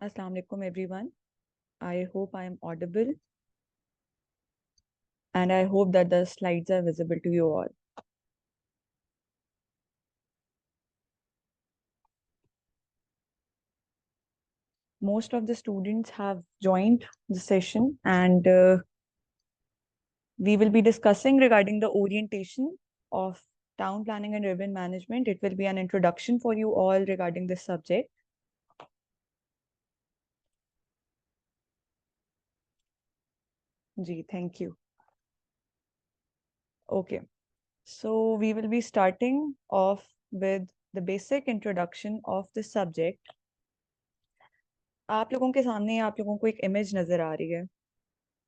Assalamu alaikum everyone. I hope I am audible and I hope that the slides are visible to you all. Most of the students have joined the session and we will be discussing regarding the orientation of town planning and urban management. It will be an introduction for you all regarding this subject. Ji, thank you. Okay, so we will be starting off with the basic introduction of the subject. आप लोगों के सामने आप लोगों को एक image नजर आ रही है.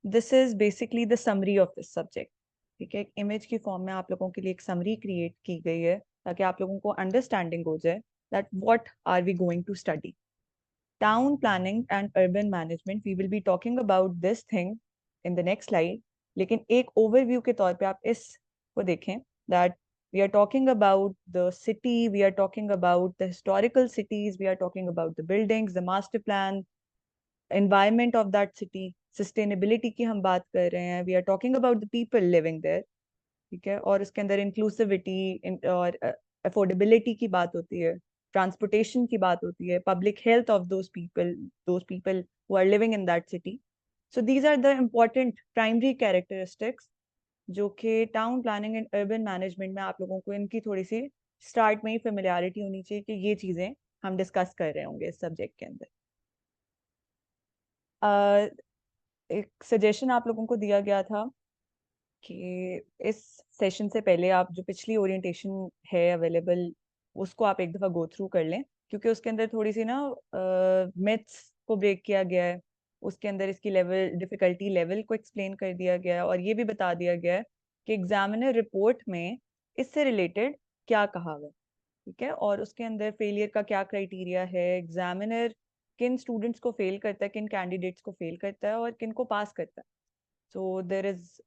This is basically the summary of this subject. ठीक है, एक इमेज की फॉर्म में आप लोगों के लिए एक समरी क्रिएट की गई है ताकि आप लोगों को अंडरस्टैंडिंग हो जाए that what are we going to study. Town planning and urban management, we will be talking about this thing in the next slide. लेकिन एक ओवरव्यू के तौर पे आप इस को देखें that we are talking about the city, we are talking about the historical cities, we are talking about the buildings, the master plan, environment of that city, sustainability की हम बात कर रहे हैं, we are talking about the people living there. ठीक है, और उसके अंदर इंक्लूसिविटी और अफोर्डेबिलिटी की बात होती है, ट्रांसपोर्टेशन की बात होती है, public health of those people who are living in that city. So these are the important primary characteristics जो कि town planning and urban management में आप लोगों को इनकी थोड़ी सी स्टार्ट में ही फेमिलियरिटी होनी चाहिए कि ये चीज़ें हम डिस्कस कर रहे होंगे इस सब्जेक्ट के अंदर. एक सजेशन आप लोगों को दिया गया था कि इस सेशन से पहले आप जो पिछली ओरिएंटेशन है अवेलेबल उसको आप एक दफ़ा गो थ्रू कर लें, क्योंकि उसके अंदर थोड़ी सी ना मिथ्स को ब्रेक किया गया है. उसके अंदर इसकी लेवल डिफ़िकल्टी लेवल को एक्सप्लेन कर दिया गया है और ये भी बता दिया गया है कि एग्जामिनर रिपोर्ट में इससे रिलेटेड क्या कहा हुआ है. ठीक है, और उसके अंदर फेलियर का क्या क्राइटेरिया है, एग्जामिनर किन स्टूडेंट्स को फेल करता है, किन कैंडिडेट्स को फेल करता है और किन को पास करता है. So there is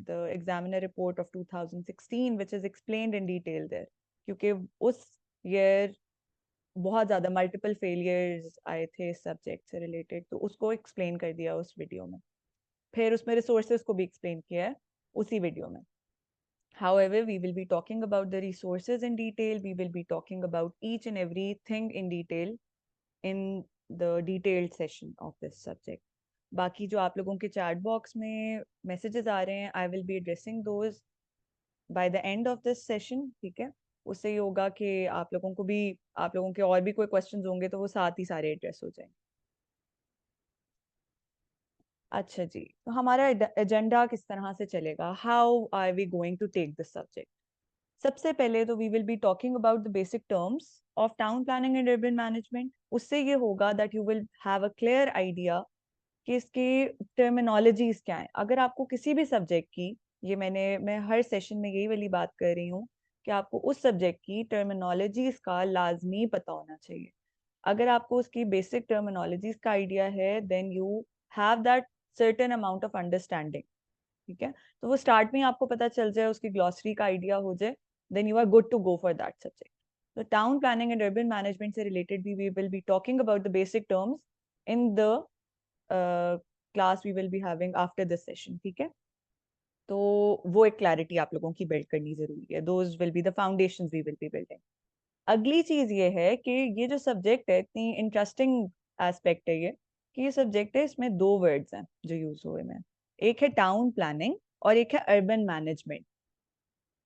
the examiner report of 2016 which is explained in detail there, क्योंकि उस year बहुत ज़्यादा मल्टीपल फेलियर्स आए थे इस सब्जेक्ट से रिलेटेड, तो उसको एक्सप्लेन कर दिया उस वीडियो में. फिर उसमें रिसोर्सेज को भी एक्सप्लेन किया है उसी वीडियो में. However, we will be talking about the resources in detail. We will be talking about each and everything in detail in the detailed session of this subject. बाकी जो आप लोगों के चैट बॉक्स में मैसेजेस आ रहे हैं, I will be addressing those by the end of this session. ठीक है, उससे ये होगा कि आप लोगों को भी, आप लोगों के और भी कोई क्वेश्चंस होंगे तो वो साथ ही सारे एड्रेस हो जाएंगे. अच्छा जी, तो हमारा एजेंडा किस तरह से चलेगा, how are we going to take this subject. सबसे पहले तो we will be talking about the basic terms of town planning and urban management. उससे ये होगा that you will have a clear idea कि इसकी टर्मिनोलॉजीज क्या है. अगर आपको किसी भी सब्जेक्ट की, ये मैं हर सेशन में यही वाली बात कर रही हूँ कि आपको उस सब्जेक्ट की टर्मिनोलॉजीज का लाजमी पता होना चाहिए. अगर आपको उसकी बेसिक टर्मिनोलॉजीज का आइडिया है then you have that certain amount of understanding. ठीक है, तो वो स्टार्ट में ही आपको पता चल जाए, उसकी ग्लॉसरी का आइडिया हो जाए, then you are good to go for that subject. तो town planning and urban management से रिलेटेड भी we will be talking about the basic terms in the class we will be having after this session. ठीक है, तो वो एक clarity आप लोगों की बिल्ड करनी जरूरी है. Those will be the foundations we will be building. अगली चीज ये है कि ये जो सब्जेक्ट है इतनी इंटरेस्टिंग एस्पेक्ट है ये कि ये सब्जेक्ट है, इसमें दो वर्ड्स हैं जो यूज हुए हैं. एक है टाउन प्लानिंग और एक है अर्बन मैनेजमेंट.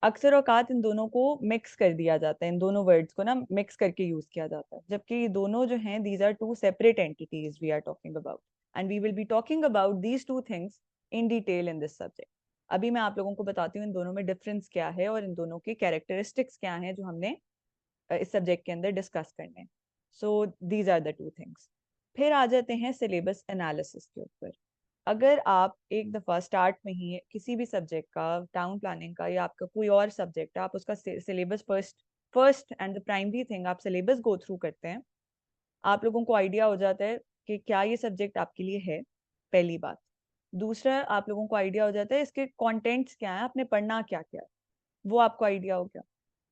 अक्सर औकात इन दोनों को मिक्स कर दिया जाता है, इन दोनों वर्ड्स को ना मिक्स करके यूज किया जाता है, जबकि ये दोनों जो हैं these are two separate entities we are talking about and we will be talking about these two things in detail in this subject. अभी मैं आप लोगों को बताती हूँ इन दोनों में डिफरेंस क्या है और इन दोनों के कैरेक्टरिस्टिक्स क्या हैं जो हमने इस सब्जेक्ट के अंदर डिस्कस करने हैं. So these are the two things. फिर आ जाते हैं सिलेबस एनालिसिस के ऊपर. अगर आप एक दफ़ा स्टार्ट में ही किसी भी सब्जेक्ट का, टाउन प्लानिंग का या आपका कोई और सब्जेक्ट है, आप उसका syllabus first and the primary thing आप सिलेबस गो थ्रू करते हैं, आप लोगों को आइडिया हो जाता है कि क्या ये सब्जेक्ट आपके लिए है, पहली बात. दूसरा, आप लोगों को आइडिया हो जाता है इसके कंटेंट्स क्या है, आपने पढ़ना क्या क्या है, वो आपको आइडिया हो गया.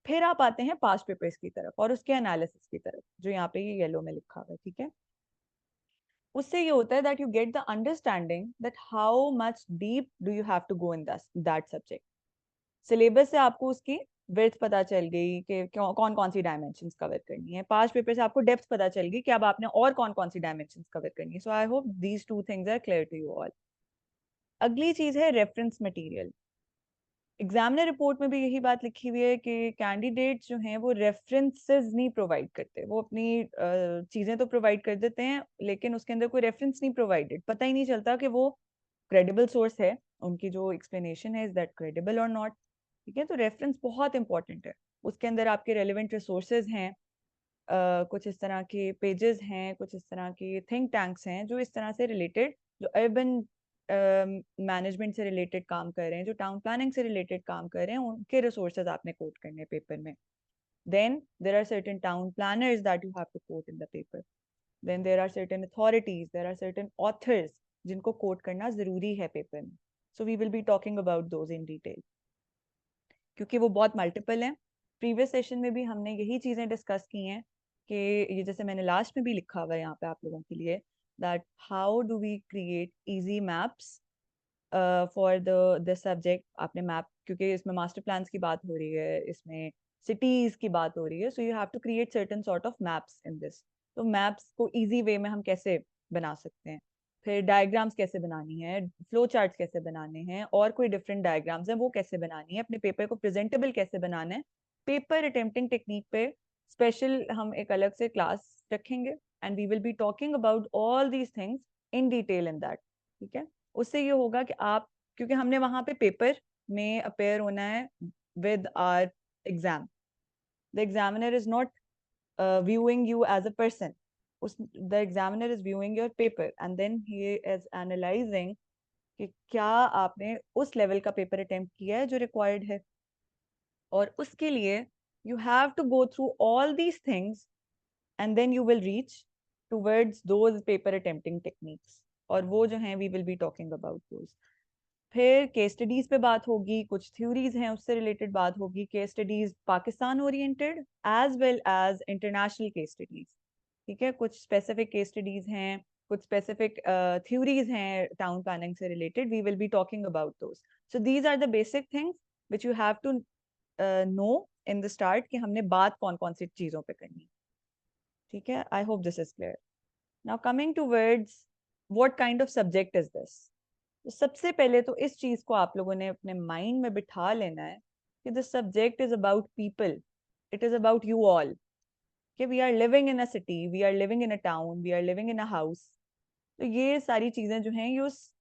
फिर आप आते हैं पास्ट पेपर्स की तरफ और उसके एनालिसिस की तरफ जो यहाँ पे ये येलो में लिखा हुआ है. ठीक है, उससे ये होता है that you get the understanding that how much deep do you have to go in that subject. Syllabus से आपको उसकी विड्थ पता चल गई कि कौन कौन सी डायमेंशंस कवर करनी है, पास्ट पेपर से आपको डेप्थ पता चल गई कि अब आपने और कौन कौन सी डायमेंशंस कवर करनी है। So I hope these two things are clear to you all. अगली चीज है रेफरेंस मटेरियल। एग्जामिनर रिपोर्ट में भी यही बात लिखी हुई है कि कैंडिडेट्स जो हैं वो रेफरेंसेस नहीं प्रोवाइड करते। वो अपनी चीज़ें तो प्रोवाइड कर देते हैं लेकिन उसके अंदर कोई रेफरेंस नहीं प्रोवाइडेड, पता ही नहीं चलता कि वो क्रेडिबल सोर्स है, उनकी जो एक्सप्लेनेशन है इज दैट क्रेडिबल और नॉट। ठीक है, तो रेफरेंस बहुत इंपॉर्टेंट है। उसके अंदर आपके रेलिवेंट रिसोर्सेज हैं, कुछ इस तरह के पेजेस हैं, कुछ इस तरह के थिंक टैंक्स हैं जो इस तरह से रिलेटेड, जो अर्बन मैनेजमेंट से रिलेटेड काम कर रहे हैं, जो टाउन प्लानिंग से रिलेटेड काम कर रहे हैं, उनके रिसोर्सेज आपने कोट करने पेपर में। Then there are certain town planners that you have to quote in the paper. Then there are certain authorities, there are certain authors जिनको कोट करना जरूरी है पेपर में। So we will be talking about those in detail क्योंकि वो बहुत multiple हैं। Previous session में भी हमने यही चीज़ें डिस्कस की हैं कि ये जैसे मैंने लास्ट में भी लिखा हुआ है यहाँ पे आप लोगों के लिए, that how do we create easy maps for the subject. आपने मैप, क्योंकि इसमें मास्टर प्लान्स की बात हो रही है, इसमें सिटीज की बात हो रही है, so you have to create certain sort of maps in this. तो मैप्स को इजी वे में हम कैसे बना सकते हैं, फिर डायग्राम्स कैसे बनानी है, फ्लो चार्ट्स कैसे बनाने हैं, और कोई डिफरेंट डायग्राम्स हैं वो कैसे बनानी है, अपने पेपर को प्रेजेंटेबल कैसे बनाना है। पेपर अटेम्प्टिंग टेक्निक पे स्पेशल हम एक अलग से क्लास रखेंगे and we will be talking about all these things in detail in that. ठीक है, उससे ये होगा कि आप, क्योंकि हमने वहां पे पेपर में अपेयर होना है with our exam, the examiner is not viewing you as a person. The examiner is viewing your paper and then he is analyzing कि क्या आपने उस लेवल का पेपर अटेम्प्ट किया है जो रिक्वायर्ड है, और उसके लिए you have to go through all these things and then you will reach towards those paper attempting techniques. और वो जो हैं we will be talking about those. फिर केस स्टडीज पे बात होगी, कुछ थ्योरीज हैं उससे रिलेटेड बात होगी, case studies Pakistan oriented as well as international case studies. ठीक है, कुछ स्पेसिफिक केस स्टडीज हैं, कुछ स्पेसिफिक थ्योरीज हैं टाउन प्लानिंग से related, we will be talking about those. So these are the basic things which you have to know in the start कि हमने बात कौन कौन सी चीज़ों पे करनी। ठीक है, I hope this is clear. Now coming to words, what kind of subject is this. तो सबसे पहले तो इस चीज को आप लोगों ने अपने माइंड में बिठा लेना है कि the subject is about people, it is about you all. कि we are living in a city, we are living in a town, we are living in a house. तो ये सारी चीजें जो हैं ये उस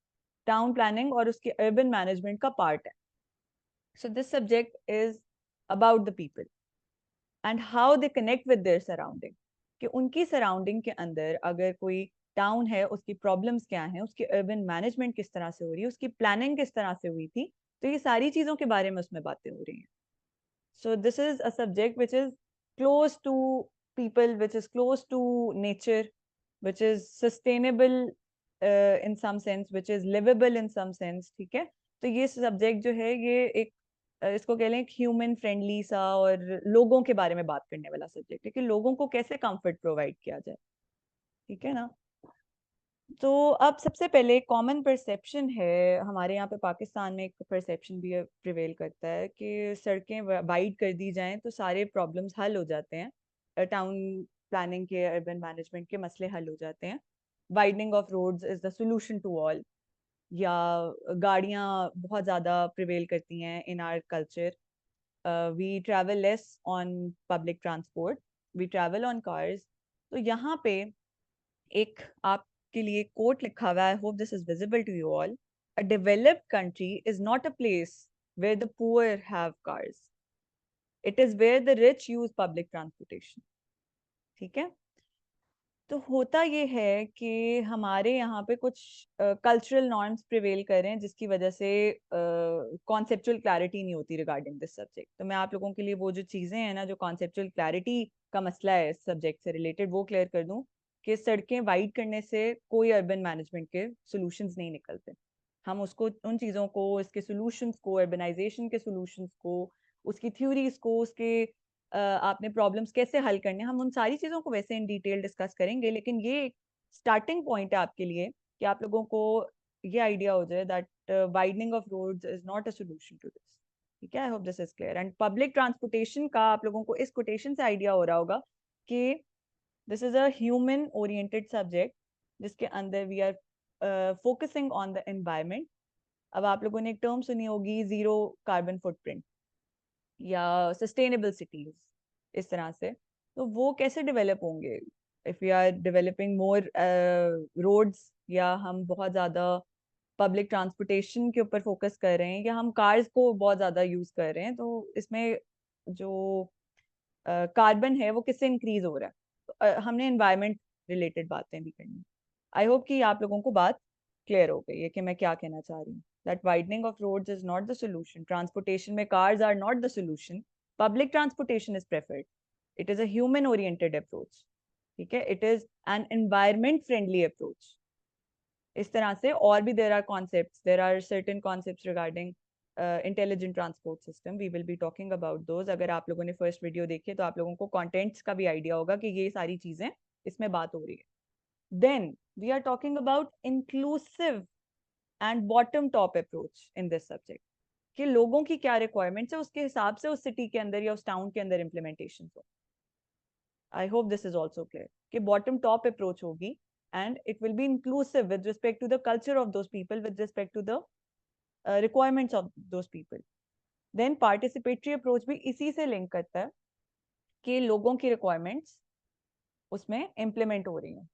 टाउन प्लानिंग और उसके अर्बन मैनेजमेंट का पार्ट है। So this subject is about the people and how they connect with their surrounding. कि उनकी सराउंडिंग के अंदर अगर कोई टाउन है, उसकी प्रॉब्लम्स क्या हैं, उसकी अर्बन मैनेजमेंट किस तरह से हो रही है, उसकी प्लानिंग किस तरह से हुई थी, तो ये सारी चीज़ों के बारे में उसमें बातें हो रही हैं। So this is a subject which is close to people, which is close to nature, which is sustainable in some sense, which is livable in some sense। ठीक है, तो ये सब्जेक्ट जो है ये एक इसको कह लें एक ह्यूमन फ्रेंडली सा और लोगों के बारे में बात करने वाला सब्जेक्ट है कि लोगों को कैसे कंफर्ट प्रोवाइड किया जाए। ठीक है ना। तो अब सबसे पहले कॉमन परसेप्शन है हमारे यहाँ पे पाकिस्तान में, एक परसेप्शन भी प्रिवेल करता है कि सड़कें वाइड कर दी जाएं तो सारे प्रॉब्लम्स हल हो जाते हैं, टाउन प्लानिंग के अर्बन मैनेजमेंट के मसले हल हो जाते हैं, widening of roads is the solution to all. या गाड़ियाँ बहुत ज़्यादा प्रिवेल करती हैं in our culture, we travel less on public transport, we travel on cars. तो यहाँ पे एक आपके लिए कोट लिखा हुआ है, I hope this is visible to you all. A developed country is not a place where the poor have cars, it is where the rich use public transportation. ठीक है, तो होता ये है कि हमारे यहाँ पे कुछ कल्चरल नॉर्म्स प्रिवेल कर रहे हैं जिसकी वजह से कॉन्सेप्चुअल क्लैरिटी नहीं होती रिगार्डिंग दिस सब्जेक्ट। तो मैं आप लोगों के लिए वो जो चीज़ें हैं ना, जो कॉन्सेप्चुअल क्लैरिटी का मसला है इस सब्जेक्ट से रिलेटेड, वो क्लियर कर दूं कि सड़कें वाइड करने से कोई अर्बन मैनेजमेंट के सोल्यूशंस नहीं निकलते। हम उसको, उन चीज़ों को, इसके सोल्यूशंस को, अर्बनाइजेशन के सोल्यूशंस को, उसकी थ्योरीज को, उसके आपने प्रॉब्लम्स कैसे हल करने, हम उन सारी चीज़ों को वैसे इन डिटेल डिस्कस करेंगे। लेकिन ये स्टार्टिंग पॉइंट है आपके लिए कि आप लोगों को ये आइडिया हो जाए that widening of roads is not a solution to this. ठीक है, I hope this is clear. And public transportation का आप लोगों को इस कोटेशन से आइडिया हो रहा होगा कि this is a human oriented subject जिसके अंदर we are focusing on the environment. अब आप लोगों ने एक टर्म सुनी होगी, जीरो कार्बन फुटप्रिंट या सस्टेनेबल सिटीज, इस तरह से। तो वो कैसे डेवलप होंगे if we are developing more roads, या हम बहुत ज़्यादा पब्लिक ट्रांसपोर्टेशन के ऊपर फोकस कर रहे हैं, या हम कार्स को बहुत ज़्यादा यूज़ कर रहे हैं, तो इसमें जो कार्बन है वो किससे इंक्रीज हो रहा है। तो, हमने एनवायरमेंट रिलेटेड बातें भी करनी। आई होप कि आप लोगों को बात क्लियर हो गई है कि मैं क्या कहना चाह रही हूँ। That widening of roads is not the solution. Transportation में cars are not the solution. Public transportation is preferred. It is a human oriented approach. ठीक है, it is an environment friendly approach. इस तरह से और भी there are certain concepts regarding intelligent transport system. We will be talking about those. अगर आप लोगों ने फर्स्ट वीडियो देखी है तो आप लोगों को कंटेंट्स का भी आइडिया होगा कि ये सारी चीजें इसमें बात हो रही है। Then we are talking about inclusive and bottom top approach in this subject, कि लोगों की क्या रिक्वायरमेंट्स है उसके हिसाब से उस सिटी के अंदर या उस टाउन के अंदर इम्प्लीमेंटेशन हो। आई hope this is also clear कि बॉटम टॉप अप्रोच होगी and it will be inclusive with respect to the culture of those people, with respect to the requirements of those people. Then participatory approach भी इसी से link करता है कि लोगों की requirements उसमें implement हो रही हैं।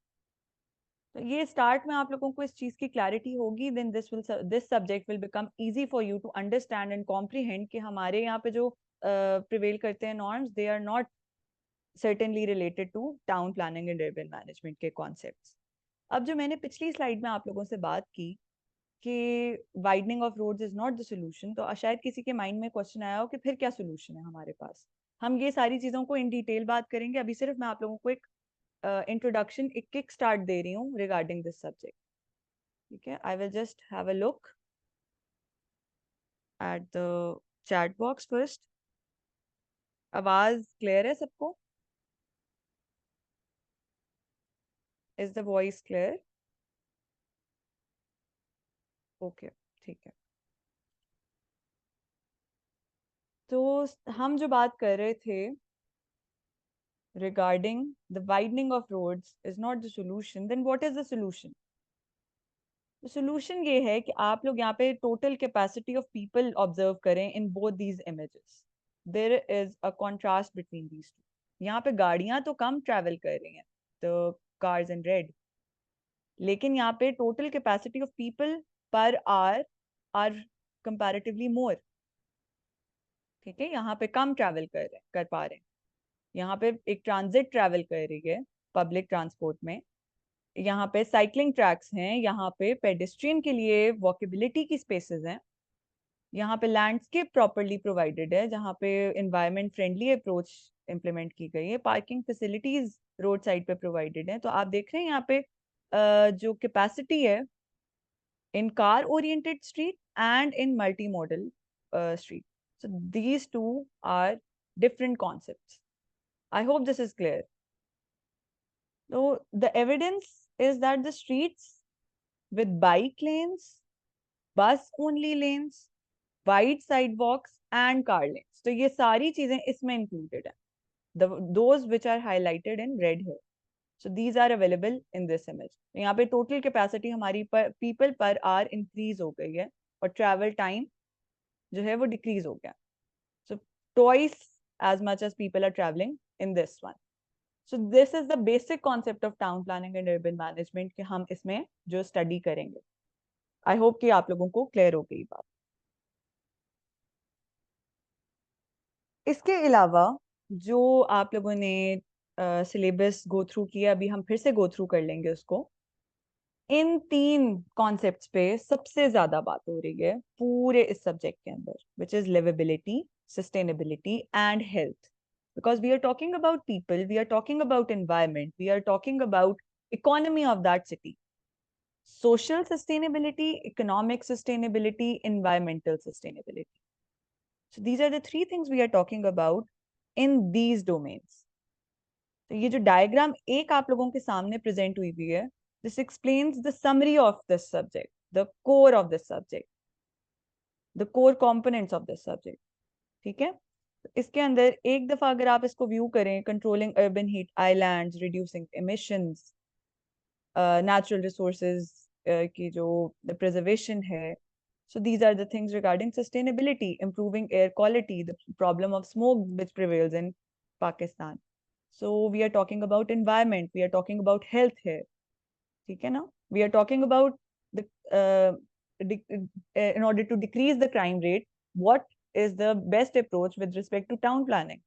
तो ये स्टार्ट में आप लोगों को इस चीज की क्लैरिटी होगी, then this subject will become easy for you to understand and comprehend कि हमारे यहाँ पे जो prevail करते हैं norms, they are not certainly related to town planning and urban management के concepts। अब जो मैंने पिछली स्लाइड में आप लोगों से बात की कि widening of roads is not the solution, तो शायद किसी के माइंड में क्वेश्चन आया हो कि फिर क्या सोल्यूशन है हमारे पास। हम ये सारी चीज़ों को इन डिटेल बात करेंगे। अभी सिर्फ मैं आप लोगों को एक इंट्रोडक्शन, एक किक स्टार्ट दे रही हूँ रिगार्डिंग दिस सब्जेक्ट। ठीक है, I will just have a look at the chat box first. आवाज क्लियर है सबको? Is the voice clear? Okay, ठीक है। तो हम जो बात कर रहे थे regarding the widening of roads is not the solution, then what is the solution? The solution ये है कि आप लोग यहाँ पे total capacity of people observe करें in both these images. There is a contrast between these two. यहाँ पे गाड़ियाँ तो कम travel कर रही हैं, the cars in red, लेकिन यहाँ पे total capacity of people per hour are comparatively more. ठीक है, यहाँ पे कम travel कर पा रहे हैं। यहाँ पे एक ट्रांजिट ट्रैवल कर रही है पब्लिक ट्रांसपोर्ट में। यहाँ पे साइकिलिंग ट्रैक्स हैं, यहाँ पे पेडेस्ट्रियन के लिए वॉकेबिलिटी की स्पेसेस हैं, यहाँ पे लैंडस्केप प्रॉपर्ली प्रोवाइडेड है, जहाँ पे एनवायरनमेंट फ्रेंडली अप्रोच इम्प्लीमेंट की गई है, पार्किंग फैसिलिटीज रोड साइड पे प्रोवाइडेड है। तो आप देख रहे हैं यहाँ पे जो कैपेसिटी है इन car oriented street and in multi modal street, so these two are different concepts. I hope this is clear. So the evidence is that the streets with bike lanes, bus only lanes, wide sidewalks and car lanes, तो ये सारी चीजें इसमें included हैं, those which are highlighted in red here. So these are available in this image. तो यहाँ पे total capacity हमारी people per hour increase हो गई है और travel time जो है वो decrease हो गया। So twice as much as people are traveling in this one. So this is the basic concept of town planning and urban management कि हम इसमें जो study करेंगे। I hope कि आप लोगों को clear हो गई बात। इसके अलावा जो आप लोगों ने सिलेबस गो थ्रू किया, अभी हम फिर से गो थ्रू कर लेंगे उसको। इन तीन कॉन्सेप्ट्स पे सबसे ज्यादा बात हो रही है पूरे इस सब्जेक्ट के अंदर, which is liveability, sustainability and health. Because we are talking about people, we are talking about environment, we are talking about economy of that city. Social sustainability, economic sustainability, environmental sustainability. So these are the three things we are talking about in these domains. तो ये जो diagram एक आप लोगों के सामने present हुई है, This explains the summary of this subject, the core of this subject, the core components of this subject. ठीक है, इसके अंदर एक दफा अगर आप इसको व्यू करें, controlling urban heat islands, reducing emissions, natural resources की जो प्रिजर्वेशन है, so these are the things regarding sustainability, improving air quality, the problem of smoke which prevails in Pakistan. So we are talking about environment, we are talking about health here, ठीक है ना, we are talking about the in order to decrease the crime rate, what is the best approach with respect to town planning,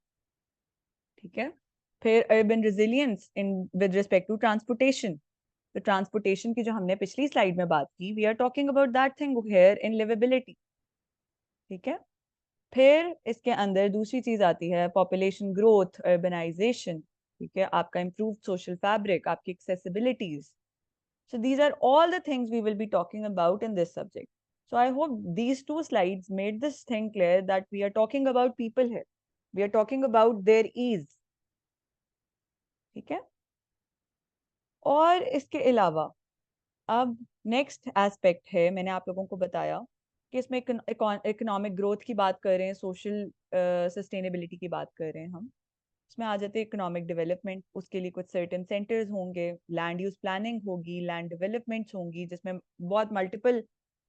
ठीक है. फिर urban resilience in with respect to transportation. तो transportation की जो हमने पिछली स्लाइड में बात की, we are talking about that thing here in liveability, ठीक है. फिर इसके अंदर दूसरी चीज आती है पॉपुलेशन ग्रोथ, अर्बनाइजेशन, ठीक है, आपका इम्प्रूव सोशल फैब्रिक, आपकी एक्सेसिबिलिटीज. So these are all the things we will be talking about in this subject. So I hope these two slides made this thing clear that we are talking about people here. We are talking about their ease. ठीक है. और इसके अलावा अब next aspect है, मैंने आप लोगों को बताया कि इसमें इकोनॉमिक ग्रोथ की बात कर रहे हैं, सोशल सस्टेनेबिलिटी की बात कर रहे हैं हम. इसमें आ जाते हैं इकोनॉमिक डेवलपमेंट, उसके लिए कुछ सर्टेन सेंटर्स होंगे, लैंड यूज प्लानिंग होगी, लैंड डेवलपमेंट्स होंगी जिसमें बहुत मल्टीपल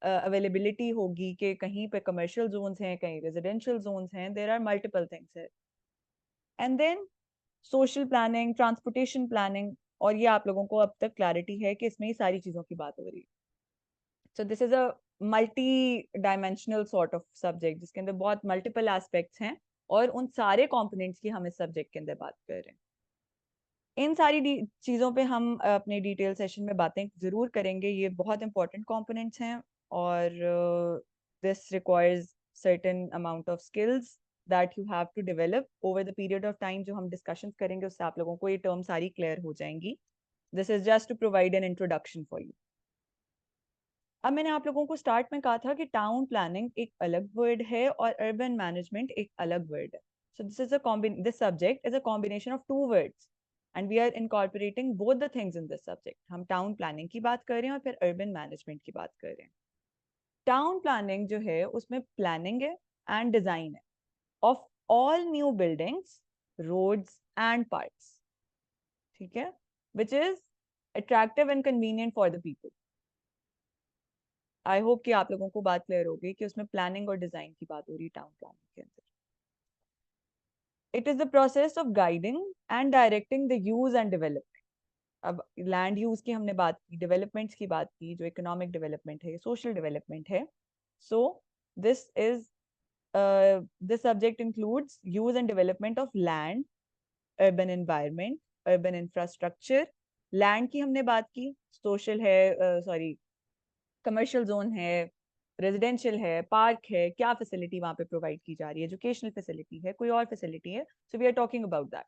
अवेलेबिलिटी होगी कि कहीं पे कमर्शियल जोन्स हैं, कहीं रेजिडेंशियल जोन्स हैं, देयर आर मल्टीपल थिंग्स है. And then social planning, transportation planning, और ये आप लोगों को अब तक क्लैरिटी है कि इसमें ही सारी चीज़ों की बात हो रही है. So this is a multi dimensional sort of subject जिसके अंदर बहुत मल्टीपल एस्पेक्ट्स हैं और उन सारे कंपोनेंट्स की हम इस सब्जेक्ट के अंदर बात कर रहे हैं. इन सारी चीज़ों पे हम अपने डिटेल सेशन में बातें ज़रूर करेंगे, ये बहुत इंपॉर्टेंट कंपोनेंट्स हैं और this requires certain amount of skills that you have to develop over the period of time. जो हम डिस्कशन करेंगे उससे आप लोगों को ये टर्म सारी क्लियर हो जाएंगी. This is just to provide an introduction for you. अब मैंने आप लोगों को स्टार्ट में कहा था कि टाउन प्लानिंग एक अलग वर्ड है और अर्बन मैनेजमेंट एक अलग वर्ड है. So this subject is a combination of two words and we are incorporating both the things in this subject. हम टाउन प्लानिंग की बात कर रहे हैं और फिर अर्बन मैनेजमेंट की बात कर रहे हैं. टाउन प्लानिंग जो है उसमें प्लानिंग है एंड डिजाइन है of all new buildings, roads and parks, ठीक है, which is attractive and convenient for the people. I hope कि आप लोगों को बात क्लियर होगी कि उसमें प्लानिंग और डिजाइन की बात हो रही है टाउन प्लानिंग के अंदर. It is the process of guiding and directing the use and development. अब लैंड यूज की हमने बात की, डेवलपमेंट्स की बात की, जो इकोनॉमिक डेवलपमेंट है, सोशल डेवलपमेंट है. So this is this subject includes use and development of land, urban environment, urban infrastructure. Land की हमने बात की, सोशल है, सॉरी कमर्शियल जोन है, रेजिडेंशियल है, पार्क है, क्या फैसिलिटी वहाँ पे प्रोवाइड की जा रही है, एजुकेशनल फैसिलिटी है, कोई और फैसिलिटी है. So we are talking about that.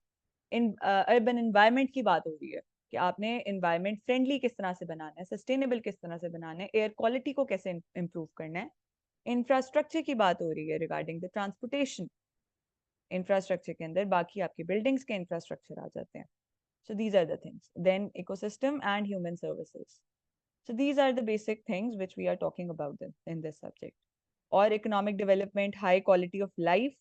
In urban environment की बात हो रही है कि आपने एनवायरनमेंट फ्रेंडली किस तरह से बनाना है, सस्टेनेबल किस तरह से बनाना है, एयर क्वालिटी को कैसे इम्प्रूव करना है. इंफ्रास्ट्रक्चर की बात हो रही है रिगार्डिंग द ट्रांसपोर्टेशन. इंफ्रास्ट्रक्चर के अंदर बाकी आपके बिल्डिंग्स के इंफ्रास्ट्रक्चर आ जाते हैं. So these are the things. Then ecosystem and human services. So these are the basic things which we are talking about in this subject. और economic development, high quality of life,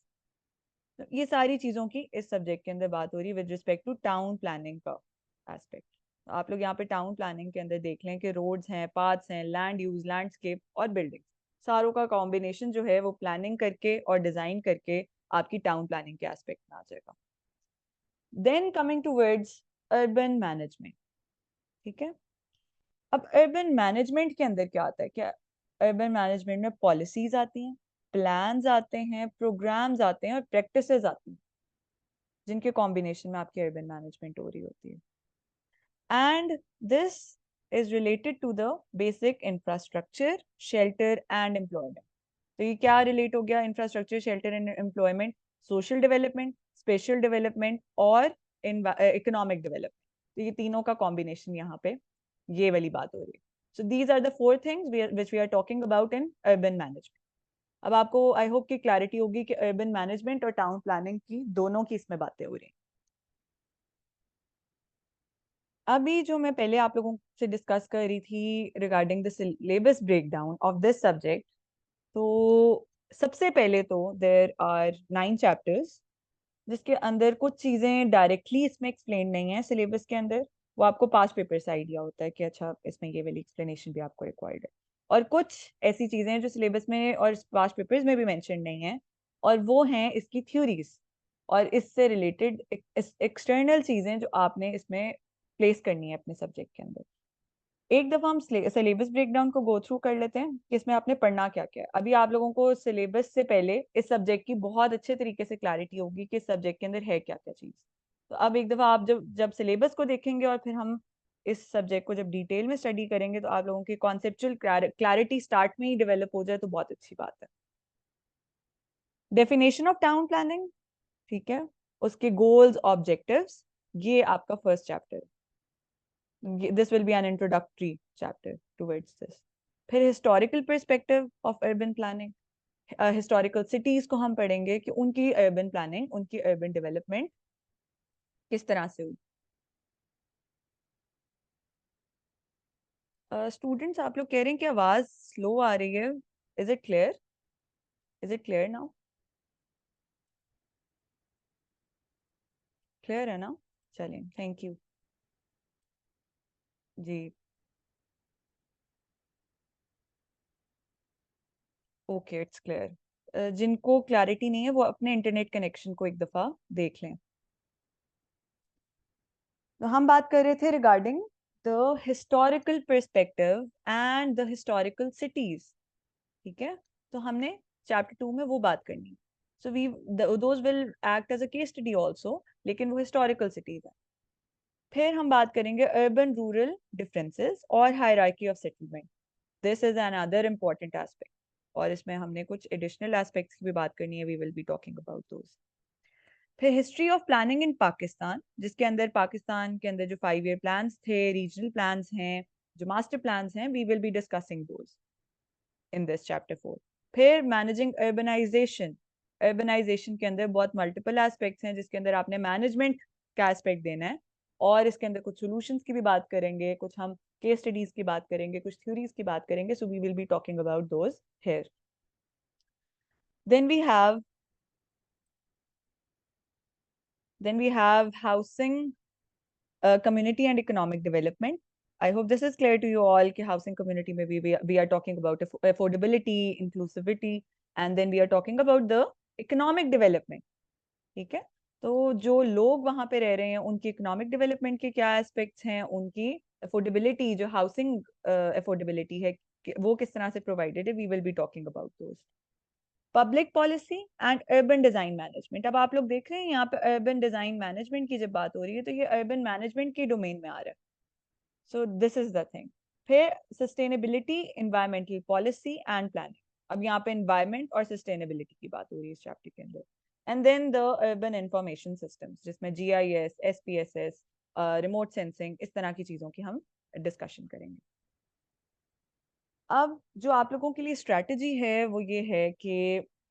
तो ये सारी चीज़ों की इस सब्जेक्ट के अंदर बात हो रही है with respect to town planning का एस्पेक्ट. आप लोग यहाँ पे टाउन प्लानिंग के अंदर देख लें कि रोड्स हैं, पाथ्स हैं, लैंड यूज, लैंडस्केप और बिल्डिंग, सारों का कॉम्बिनेशन जो है वो प्लानिंग करके और डिजाइन करके आपकी टाउन प्लानिंग के एस्पेक्ट में आ जाएगा. Then coming to words urban management, ठीक है. अब अर्बन मैनेजमेंट के अंदर क्या आता है, क्या अर्बन मैनेजमेंट में पॉलिसीज आती हैं, प्लान्स आते हैं, प्रोग्राम्स आते हैं और प्रैक्टिसेस आती हैं जिनके कॉम्बिनेशन में आपकी अर्बन मैनेजमेंट हो रही होती है. And this is related to the basic infrastructure, shelter and employment. तो ये क्या रिलेट हो गया, infrastructure, shelter and employment, social development, special development और इकोनॉमिक डेवलपमेंट. तो ये तीनों का कॉम्बिनेशन यहाँ पे ये वाली बात हो रही है. So these are the four things which we are talking about in urban management. अब आपको आई होप की क्लैरिटी होगी कि अर्बन मैनेजमेंट और टाउन प्लानिंग की दोनों की इसमें बातें हो रही हैं. अभी जो मैं पहले आप लोगों से डिस्कस कर रही थी regarding the syllabus breakdown of this subject, तो सबसे पहले तो देयर आर 9 चैप्टर्स, जिसके अंदर कुछ चीजें डायरेक्टली इसमें एक्सप्लेन नहीं है सिलेबस के अंदर। वो आपको पास पेपर से आइडिया होता है कि अच्छा इसमें ये वाली एक्सप्लेनेशन भी आपको रिक्वायर्ड है। और कुछ ऐसी चीजें हैं जो सिलेबस में और पास पेपर्स में भी मेंशन नहीं है, और वो हैं इसकी थ्योरीज और इससे रिलेटेड एक्सटर्नल चीजें जो आपने इसमें प्लेस करनी है अपने सब्जेक्ट के अंदर। एक दफा हम सिलेबस ब्रेकडाउन को गो थ्रू कर लेते हैं कि इसमें आपने पढ़ना क्या क्या है। अभी आप लोगों को सिलेबस से पहले इस सब्जेक्ट की बहुत अच्छे तरीके से क्लैरिटी होगी कि इस सब्जेक्ट के अंदर है क्या क्या चीज। तो अब एक दफा आप जब जब सिलेबस को देखेंगे और फिर हम इस सब्जेक्ट को जब डिटेल में स्टडी करेंगे, तो आप लोगों की कॉन्सेप्चुअल क्लैरिटी स्टार्ट में ही डेवलप हो जाए तो बहुत अच्छी बात है। डेफिनेशन ऑफ टाउन प्लानिंग, ठीक है, उसके गोल्स ऑब्जेक्टिव्स, ये आपका first chapter. This will be an introductory chapter towards this. फिर historical perspective of urban planning, historical cities को हम पढ़ेंगे कि उनकी urban planning, उनकी urban development किस तरह से हुई। स्टूडेंट्स आप लोग कह रहे हैं कि आवाज स्लो आ रही है, is it clear? Is it clear now? Clear है ना? चलिए, थैंक यू जी। Okay, it's clear. जिनको क्लैरिटी नहीं है वो अपने इंटरनेट कनेक्शन को एक दफा देख लें। तो हम बात कर रहे थे regarding the historical perspective and the historical cities, ठीक है। तो हमने चैप्टर 2 में वो बात करनी है। So we those will act as a case study also, लेकिन वो हिस्टोरिकल सिटीज है। फिर हम बात करेंगे अर्बन रूरल डिफरेंसेस और hierarchy of settlement. This is another important aspect, और इसमें हमने कुछ एडिशनल एस्पेक्ट्स की भी बात करनी है। We will be talking about those. फिर history of planning in Pakistan, जिसके अंदर पाकिस्तान के अंदर जो 5 ईयर प्लान्स थे, रीजनल प्लान्स हैं, जो मास्टर प्लान्स हैं, we will be discussing those in this chapter 4। फिर मैनेजिंग अर्बनाइजेशन, अर्बनाइजेशन के अंदर बहुत मल्टीपल एस्पेक्ट्स हैं, जिसके अंदर आपने मैनेजमेंट का एस्पेक्ट देना है, और इसके अंदर कुछ सॉल्यूशंस की भी बात करेंगे, कुछ हम केस स्टडीज की बात करेंगे, कुछ थ्योरीज की बात करेंगे। So we will be talking about those here. Then we have housing, community and economic development. I hope this is clear to you all कि housing community में we are talking about affordability, inclusivity, and then we are talking about the economic development, ठीक है। तो जो लोग वहाँ पे रह रहे हैं उनकी इकोनॉमिक डेवलपमेंट के क्या एस्पेक्ट्स हैं, उनकी अफोर्डेबिलिटी, जो हाउसिंग अफोर्डेबिलिटी है वो किस तरह से प्रोवाइडेड है, we will be talking about those. Public policy and urban design management. अब आप लोग देख रहे हैं यहाँ पे अर्बन डिजाइन मैनेजमेंट की जब बात हो रही है तो ये अर्बन मैनेजमेंट की डोमेन में आ रहा है। So this is the thing. फिर sustainability, environmental policy and planning. अब यहाँ पे एनवायरमेंट और सस्टेनेबिलिटी की बात हो रही है इस चैप्टर के अंदर। And then the urban information systems, जिसमें GIS, SPSS, रिमोट सेंसिंग, इस तरह की चीज़ों की हम डिस्कशन करेंगे। अब जो आप लोगों के लिए स्ट्रैटेजी है वो ये है कि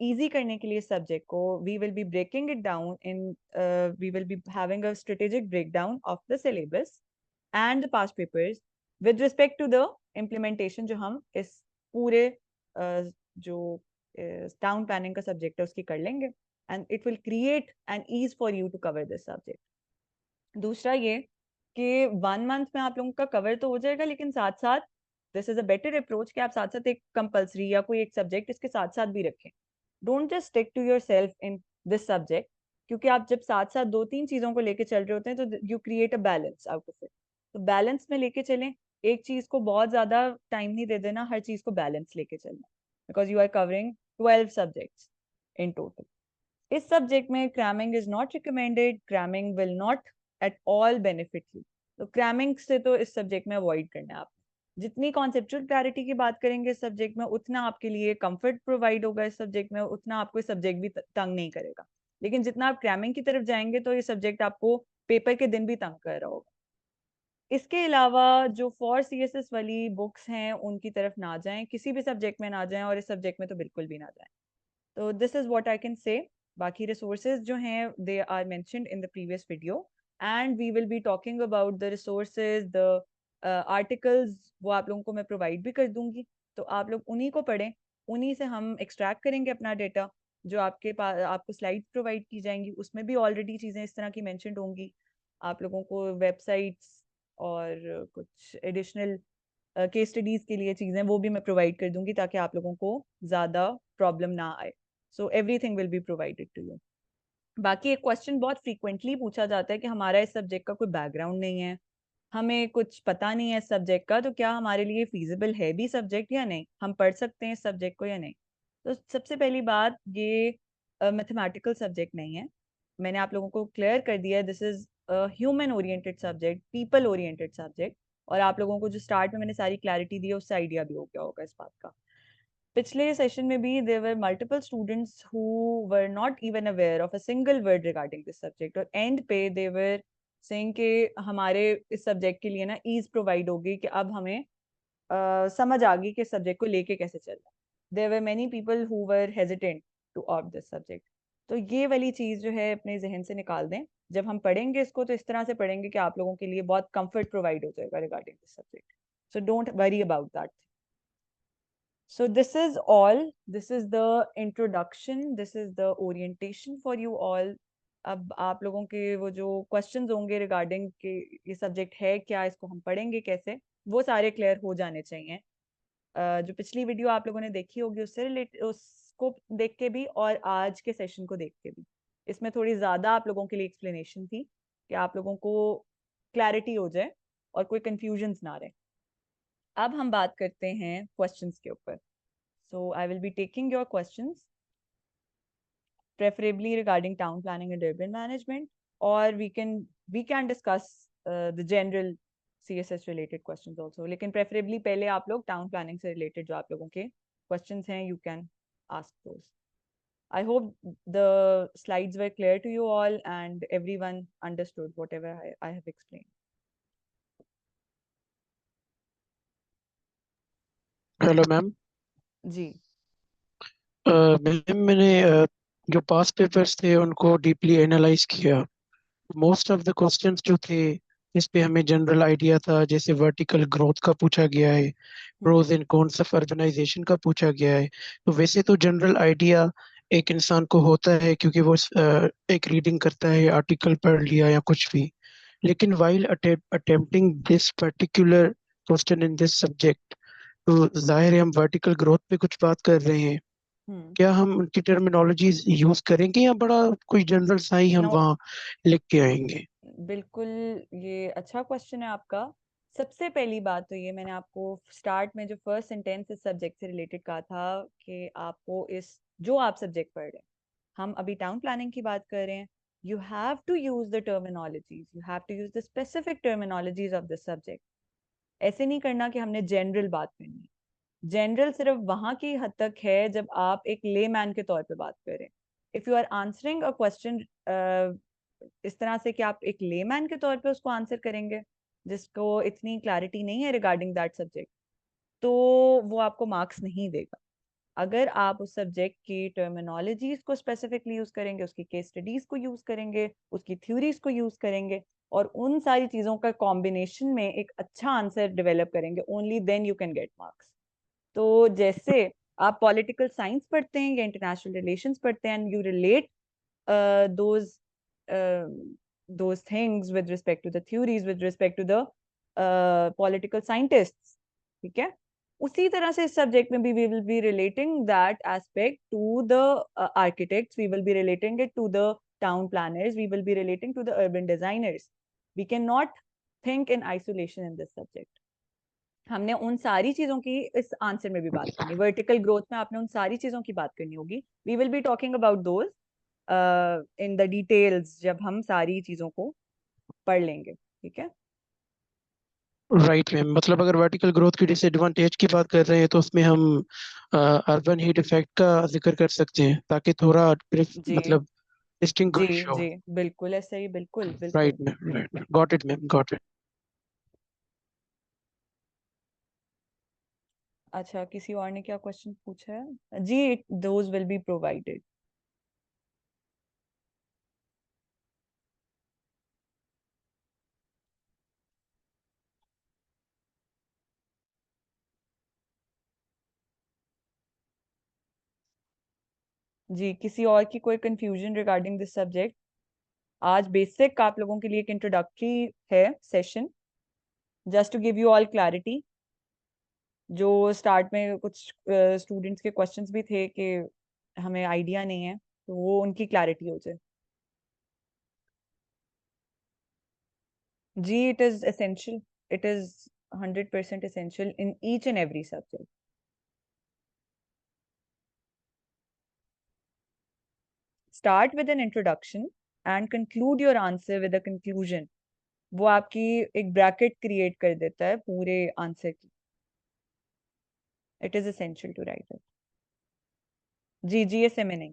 इजी करने के लिए सब्जेक्ट को we will be breaking it down in, we will be having a strategic breakdown of the syllabus and the past papers with respect to the implementation जो हम इस पूरे जो टाउन प्लानिंग का सब्जेक्ट है उसकी कर लेंगे, and it will create an ease for you to cover this subject. दूसरा ये कि 1 मंथ में आप लोगों का कवर तो हो जाएगा, लेकिन साथ साथ this is a better approach कि आप साथ साथ एक कंपलसरी या कोई एक सब्जेक्ट इसके साथ साथ भी रखें। Don't just stick to yourself in this subject, क्योंकि आप जब साथ साथ 2-3 चीजों को लेके चल रहे होते हैं तो you create a balance out of it. तो बैलेंस में लेके चलें, एक चीज को बहुत ज्यादा टाइम नहीं दे देना, हर चीज को बैलेंस लेके चलना, because you are covering 12 subjects in total. इस सब्जेक्ट में cramming is not recommended, cramming will not at all benefit you. तो क्रैमिंग से तो इस सब्जेक्ट में अवॉइड करना है आप। जितनी कॉन्सेप्चुअल क्लैरिटी की बात करेंगे इस सब्जेक्ट में, उतना आपके लिए कंफर्ट प्रोवाइड होगा इस सब्जेक्ट में, उतना आपको इस सब्जेक्ट भी तंग नहीं करेगा। लेकिन जितना आप क्रैमिंग की तरफ जाएंगे तो ये सब्जेक्ट आपको पेपर के दिन भी तंग कर रहा होगा। इसके अलावा जो फॉर CSS वाली बुक्स हैं उनकी तरफ ना जाएं, किसी भी सब्जेक्ट में ना जाएं, और इस सब्जेक्ट में तो बिल्कुल भी ना जाएं। तो this is what I can say. बाकी रिसोर्सेज जो हैं they are mentioned in the previous video, and we will be talking about the resources, the articles, वो आप लोगों को मैं प्रोवाइड भी कर दूंगी, तो आप लोग उन्हीं को पढ़ें, उन्हीं से हम एक्सट्रैक्ट करेंगे अपना डेटा। जो आपके पास आपको स्लाइड्स प्रोवाइड की जाएंगी उसमें भी ऑलरेडी चीज़ें इस तरह की मेंशन्ड होंगी। आप लोगों को वेबसाइट्स और कुछ एडिशनल केस स्टडीज़ के लिए चीज़ें वो भी मैं प्रोवाइड कर दूंगी ताकि आप लोगों को ज़्यादा प्रॉब्लम ना आए। So everything will be provided to you. बाकी एक क्वेश्चन बहुत फ्रीक्वेंटली पूछा जाता है कि हमारा इस सब्जेक्ट का कोई बैकग्राउंड नहीं है, हमें कुछ पता नहीं है इस सब्जेक्ट का, तो क्या हमारे लिए फिजिबल है भी सब्जेक्ट या नहीं, हम पढ़ सकते हैं इस सब्जेक्ट को या नहीं। तो सबसे पहली बात, ये मैथमेटिकल सब्जेक्ट नहीं है, मैंने आप लोगों को क्लियर कर दिया है। This is human oriented subject, people oriented subject. और आप लोगों को जो स्टार्ट में मैंने सारी क्लैरिटी दी है उससे आइडिया भी हो गया होगा इस बात का। पिछले सेशन में भी there were multiple students who were not even aware of a single word regarding this subject, और एंड पे दे वर सेइंग कि हमारे इस सब्जेक्ट के लिए ना ईज प्रोवाइड होगी कि अब हमें समझ आ गई कि सब्जेक्ट को लेके कैसे चलना है। There were many people who were hesitant to opt this subject. तो ये वाली चीज़ जो है अपने जहन से निकाल दें। जब हम पढ़ेंगे इसको तो इस तरह से पढ़ेंगे कि आप लोगों के लिए बहुत कंफर्ट प्रोवाइड हो जाएगा regarding this subject. So don't worry about that. So this is all. This is the introduction. This is the orientation for you all. अब आप लोगों के वो जो क्वेश्चंस होंगे रिगार्डिंग कि ये सब्जेक्ट है क्या, इसको हम पढ़ेंगे कैसे, वो सारे क्लियर हो जाने चाहिए। जो पिछली वीडियो आप लोगों ने देखी होगी उससे रिलेट उसको देख के भी और आज के सेशन को देख के भी, इसमें थोड़ी ज़्यादा आप लोगों के लिए एक्सप्लेनेशन थी कि आप लोगों को क्लैरिटी हो जाए और कोई कंफ्यूजन्स ना रहे। अब हम बात करते हैं क्वेश्चंस के ऊपर। So I will be taking your questions, preferably regarding town planning and urban management, or we can discuss the general CSS related questions also. लेकिन preferably पहले आप लोग town planning से related जो आप लोगों के questions हैं, you can ask those. I hope the slides were clear to you all and everyone understood whatever I have explained. Hello ma'am. जी मैम मैंने जो पास्ट पेपर्स थे उनको डीपली एनालाइज किया। मोस्ट ऑफ द क्वेश्चंस जो थे इस पे हमें जनरल आइडिया था, जैसे वर्टिकल ग्रोथ का पूछा गया है, pros and cons of urbanisation का पूछा गया है। तो वैसे तो जनरल आइडिया एक इंसान को होता है क्योंकि वो एक रीडिंग करता है, आर्टिकल पढ़ लिया या कुछ भी। लेकिन while attempting this particular question in this subject, तो जाहिर है हम वर्टिकल ग्रोथ पे कुछ बात कर रहे हैं। हम्म क्या हम उनकी टर्मिनोलॉजीज यूज करेंगे या बड़ा कोई जनरल सा ही हम नो वहाँ लिख के आएंगे? बिल्कुल, ये अच्छा क्वेश्चन है आपका। सबसे पहली बात तो ये मैंने आपको स्टार्ट में जो फर्स्ट सेंटेंस इस सब्जेक्ट से रिलेटेड कहा था कि आपको इस जो आप सब्जेक्ट पढ़ रहे हैं, हम अभी टाउन प्लानिंग की बात कर रहे हैं, you have to use the terminologies, you have to use the specific terminologies of this subject. ऐसे नहीं करना कि हमने जनरल बात करनी। जनरल सिर्फ वहां की हद तक है जब आप एक ले मैन के तौर पे बात करें। If you are answering a question इस तरह से कि आप एक ले मैन के तौर पे उसको आंसर करेंगे जिसको इतनी क्लैरिटी नहीं है रिगार्डिंग दैट सब्जेक्ट, तो वो आपको मार्क्स नहीं देगा। अगर आप उस सब्जेक्ट की टर्मिनोलॉजीज को स्पेसिफिकली यूज करेंगे, उसकी केस स्टडीज को यूज करेंगे, उसकी थ्योरीज को यूज करेंगे और उन सारी चीजों का कॉम्बिनेशन में एक अच्छा आंसर डेवलप करेंगे, only then you can get marks. तो जैसे आप पॉलिटिकल साइंस पढ़ते हैं या इंटरनेशनल रिलेशंस पढ़ते हैं and you relate those those things with respect to the theories, with respect to the political scientists, ठीक है, उसी तरह से इस सब्जेक्ट में भी we will be relating that aspect to the architects, we will be relating it to the town planners, we will be relating to the urban designers. We cannot think in isolation in this subject. हमने उन सारी चीजों की इस answer में भी बात करनी, वर्टिकल ग्रोथ में आपने उन सारी चीजों की बात करनी होगी। We will be talking about those in the details जब हम सारी चीजों को पढ़ लेंगे, ठीक है। राइट मैम, मतलब अगर वर्टिकल ग्रोथ की डिसएडवांटेज की बात कर रहे हैं तो उसमें हम अर्बन हीट इफेक्ट का जिक्र कर सकते हैं ताकि थोड़ा जी मतलब जी डिस्टिंग्विश हो। जी बिल्कुल ऐसे ही, बिल्कुल राइट बिल्कुल। Ma'am, right, got it ma'am, got it. अच्छा, किसी और ने क्या क्वेश्चन पूछा है जी? Those will be provided. जी, किसी और की कोई कंफ्यूजन रिगार्डिंग दिस सब्जेक्ट? आज बेसिक आप लोगों के लिए एक इंट्रोडक्टरी है session, just to give you all clarity. जो स्टार्ट में कुछ स्टूडेंट्स के क्वेश्चंस भी थे कि हमें आइडिया नहीं है, तो वो उनकी क्लैरिटी हो जाए। जी, it is essential. It is 100% essential in each and every subject. Start with an introduction and conclude your answer with a conclusion. वो आपकी एक ब्रैकेट क्रिएट कर देता है पूरे आंसर की। It is essential to write it. Ji, GSA में नहीं,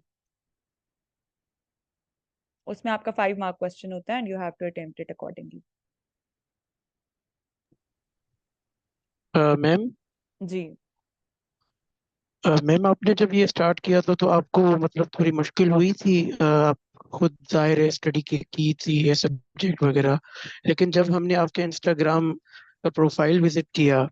उसमें आपका 5 मार्क क्वेश्चन होता है and you have to attempt it accordingly. Ma'am जी मैम आपने जब ये स्टार्ट किया था तो आपको मतलब थोड़ी मुश्किल हुई थी? आप खुद जाहिर है स्टडी की थी ये सब्जेक्ट वगैरह, लेकिन जब हमने आपके इंस्टाग्राम का प्रोफाइल विजिट किया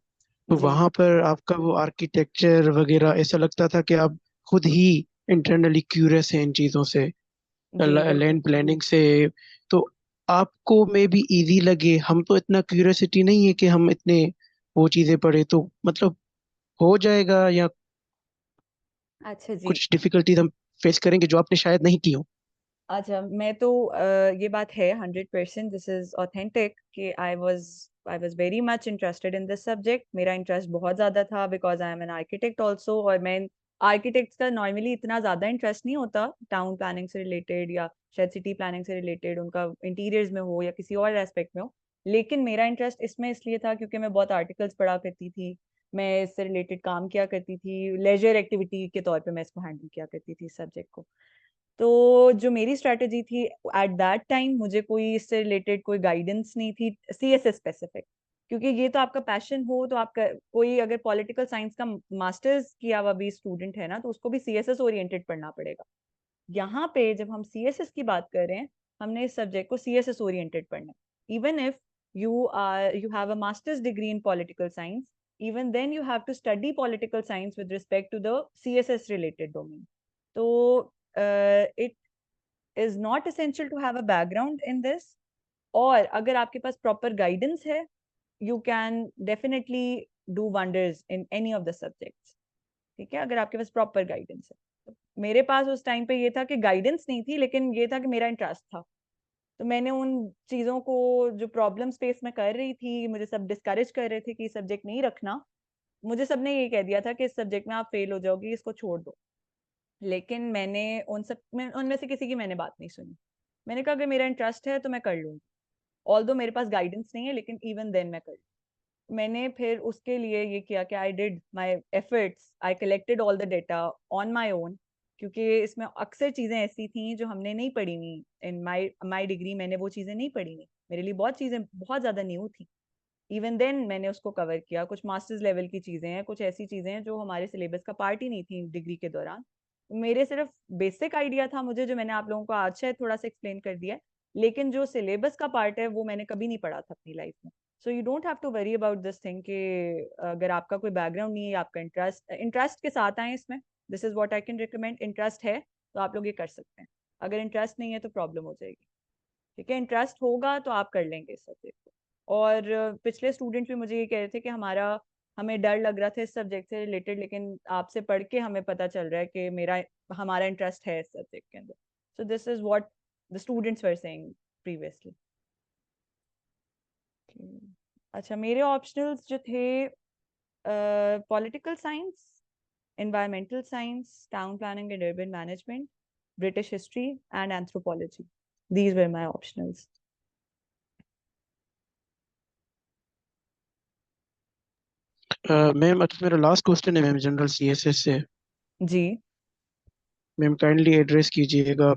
तो जी वहां पर आपका वो आर्किटेक्चर वगैरह ऐसा लगता था कि आप खुद ही इंटरनली क्यूरियस हैं इन चीज़ों से, जी बिल्कुल। लैंड प्लानिंग से। तो आपको मे बी इजी लगे, हम तो इतना क्यूरियोसिटी नहीं है कि हम इतने वो चीज़ें पढ़े, तो मतलब हो जाएगा या अच्छा जी। कुछ डिफिकल्टीज हम फेस करेंगे जो आपने शायद नहीं की हो? अच्छा, मैं तो ये बात है 100%, दिस इज ऑथेंटिक कि I was very much interested in this subject. मेरा इंटरेस्ट बहुत ज़्यादा था because I am an architect also, और मैं आर्किटेक्ट्स का नॉर्मली इतना ज़्यादा इंटरेस्ट नहीं होता टाउन प्लानिंग से रिलेटेड या शायद सिटी प्लानिंग से रिलेटेड, उनका इंटीरियर्स में हो या किसी और एस्पेक्ट में हो। लेकिन मेरा इंटरेस्ट इसमें इसलिए था क्योंकि मैं बहुत आर्टिकल्स पढ़ा करती थी, मैं इससे रिलेटेड काम किया करती थी, लेजर एक्टिविटी के तौर पे मैं इसको हैंडल किया करती थी इस सब्जेक्ट को। तो जो मेरी स्ट्रेटेजी थी एट दैट टाइम, मुझे कोई इससे रिलेटेड कोई गाइडेंस नहीं थी सीएसएस स्पेसिफिक, क्योंकि ये तो आपका पैशन हो तो आपका कोई अगर पॉलिटिकल साइंस का मास्टर्स किया हुआ भी स्टूडेंट है ना, तो उसको भी सीएसएस ओरिएंटेड पढ़ना पड़ेगा। यहाँ पे जब हम सीएसएस की बात कर रहे हैं, हमने इस सब्जेक्ट को सीएसएस ओरिएंटेड पढ़ना है। Even if you have a masters degree in political science, even then you have to study political science with respect to the CSS related domain. So it is not essential to have a background in this, और अगर आपके पास proper guidance है, you can definitely do wonders in any of the subjects. ठीक है, अगर आपके पास proper guidance है। तो मेरे पास उस टाइम पे ये था कि गाइडेंस नहीं थी, लेकिन ये था कि मेरा इंटरेस्ट था। तो मैंने उन चीज़ों को जो प्रॉब्लम स्पेस में कर रही थी, मुझे सब डिस्करेज कर रहे थे कि सब्जेक्ट नहीं रखना, मुझे सबने ये कह दिया था कि इस सब्जेक्ट में आप फेल हो जाओगी, इसको छोड़ दो। लेकिन मैंने उनमें से किसी की मैंने बात नहीं सुनी। मैंने कहा अगर मेरा इंटरेस्ट है तो मैं कर लूंगी, ऑल्दो मेरे पास गाइडेंस नहीं है, लेकिन इवन देन मैं कर लूँ। मैंने फिर उसके लिए ये किया कि I did my efforts, I collected all the data on my own, क्योंकि इसमें अक्सर चीज़ें ऐसी थी जो हमने नहीं पढ़ी हुई इन माई माई डिग्री। मैंने वो चीज़ें नहीं पढ़ी हुई, मेरे लिए बहुत चीज़ें बहुत ज़्यादा न्यू थी। इवन देन मैंने उसको कवर किया। कुछ मास्टर्स लेवल की चीज़ें हैं, कुछ ऐसी चीज़ें हैं जो हमारे सिलेबस का पार्ट ही नहीं थी डिग्री के दौरान। मेरे सिर्फ बेसिक आइडिया था मुझे, जो मैंने आप लोगों को आज शायद थोड़ा सा एक्सप्लेन कर दिया है, लेकिन जो सिलेबस का पार्ट है वो मैंने कभी नहीं पढ़ा था अपनी लाइफ में। So you don't have to worry about this thing कि अगर आपका कोई बैकग्राउंड नहीं है, आपका इंटरेस्ट इंटरेस्ट के साथ आए इसमें। This is what I can recommend. Interest है तो आप लोग ये कर सकते हैं, अगर इंटरेस्ट नहीं है तो प्रॉब्लम हो जाएगी। ठीक है, इंटरेस्ट होगा तो आप कर लेंगे इस सब्जेक्ट को। और पिछले स्टूडेंट भी मुझे ये कह रहे थे कि हमें डर लग रहा था इस सब्जेक्ट से रिलेटेड, लेकिन आपसे पढ़ के हमें पता चल रहा है कि हमारा इंटरेस्ट है इस सब्जेक्ट के अंदर। सो this is what the students were saying previously. अच्छा, मेरे ऑप्शनल्स जो थे, political science, environmental science, town planning and urban management, British history, and anthropology. These were my optionals. Ma'am अच्छा, मेरा लास्ट क्वेश्चन है मैम जनरल सीएसएस से। जी ma'am kindly address कीजिएगा।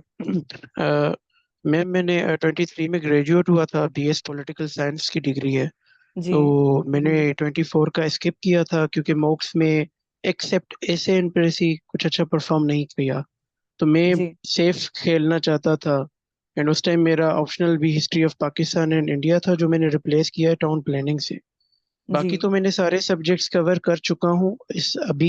Ma'am मैंने 23 में ग्रेजुएट हुआ था, बीएस पॉलिटिकल साइंस की डिग्री है। जी तो मैंने 24 का स्किप किया था क्योंकि मॉक्स में एक्सेप्ट ऐसे एनपीएससी कुछ अच्छा परफॉर्म नहीं किया, तो मैं जी सेफ खेलना चाहता था। एंड उस टाइम मेरा ऑप्शनल भी history of Pakistan and India था जो मैंने रिप्लेस किया है टाउन प्लानिंग से। जी बाकी तो मैंने सारे सब्जेक्ट्स कवर कर चुका हूँ इस अभी।